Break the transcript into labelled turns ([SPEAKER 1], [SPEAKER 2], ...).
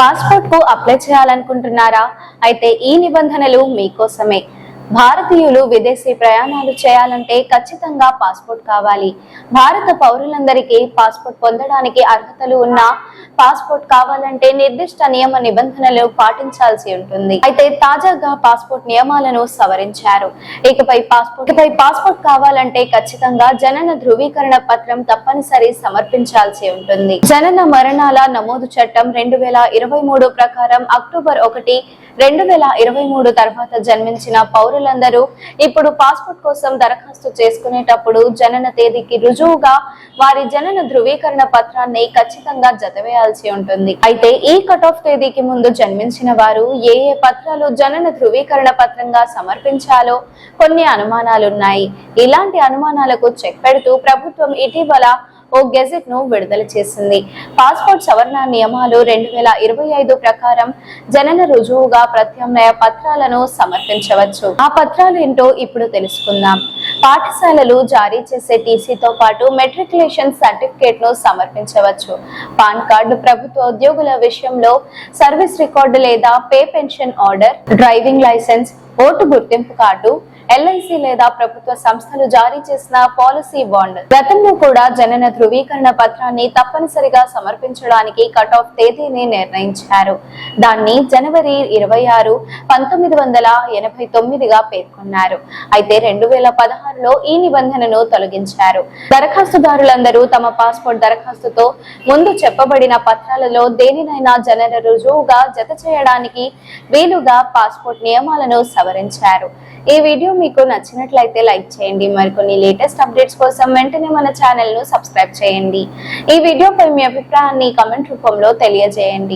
[SPEAKER 1] Passport కు apply చేయాలనుకుంటున్నారా? అయితే ఈ నిబంధనలు మీకోసమే. భారతీయులు విదేశీ ప్రయాణాలు చేయాలంటే ఖచ్చితంగా పాస్పోర్ట్ కావాలి. భారత పౌరులందరికీ పాస్పోర్ట్ పొందడానికి అర్హతలు ఉన్న పాస్పోర్ట్ కావాలంటే నిర్దిష్ట నియమ నిబంధనలు పాటించాల్సి ఉంటుంది. అయితే తాజాగా పాస్పోర్ట్ నియమాలను సవరించారు. ఇకపై పాస్పోర్ట్ కావాలంటే ఖచ్చితంగా జనన ధృవీకరణ పత్రం తప్పనిసరి సమర్పించాల్సి ఉంటుంది. జనన మరణాల నమోదు చట్టం 2023 ప్రకారం అక్టోబర్ 1, 2023 తర్వాత జన్మించిన పౌరులందరూ ఇప్పుడు పాస్పోర్ట్ కోసం దరఖాస్తు చేసుకునేటప్పుడు జనన తేదీకి రుజువుగా వారి జనన ధృవీకరణ పత్రాన్ని ఖచ్చితంగా జతవేయాల్సి ఉంటుంది. అయితే ఈ కట్ ఆఫ్ తేదీకి ముందు జన్మించిన వారు ఏ పత్రాలు జనన ధృవీకరణ పత్రంగా సమర్పించాలో కొన్ని అనుమానాలున్నాయి. ఇలాంటి అనుమానాలకు చెక్ పెడుతూ ప్రభుత్వం ఇటీవల ఓ గెజెట్ ను విడుదల చేసింది. పాస్పోర్ట్ సవరణ నియమాలు 2025 ప్రకారం జనన రుజువుగా ప్రత్యామ్నాయ పత్రాలను సమర్పించవచ్చు. ఆ పత్రాలు ఏంటో ఇప్పుడు తెలుసుకుందాం. పాఠశాలలు జారీ చేసే టీసీతో పాటు మెట్రికులేషన్ సర్టిఫికేట్ ను సమర్పించవచ్చు. పాన్ కార్డు, ప్రభుత్వ ఉద్యోగుల విషయంలో సర్వీస్ రికార్డు లేదా pay pension order, driving licence, vote గుర్తింపు కార్డు, ఎల్ఐసి లేదా ప్రభుత్వ సంస్థలు జారీ చేసిన పాలసీ బాండ్. గతంలో కూడా జనన ధృవీకరణ పత్రాన్ని తప్పనిసరిగా సమర్పించడానికి కట్ ఆఫ్ తేదీని నిర్ణయించారు. దాన్ని జనవరి 26, 1989గా పేర్కొన్నారు. అయితే 2016లో ఈ నిబంధనను తొలగించారు. దరఖాస్తుదారులందరూ తమ పాస్పోర్ట్ దరఖాస్తుతో ముందు చెప్పబడిన పత్రాలలో దేనినైనా జనన రుజువుగా జత చేయడానికి వీలుగా పాస్పోర్ట్ నియమాలను సవరించారు. ఈ వీడియో మీకు నచ్చినట్లయితే లైక్ చేయండి. మరికొన్ని లేటెస్ట్ అప్డేట్స్ కోసం వెంటనే మన ఛానల్ ను సబ్స్క్రైబ్ చేయండి. ఈ వీడియోపై మీ అభిప్రాయాన్ని కామెంట్ రూపంలో తెలియజేయండి.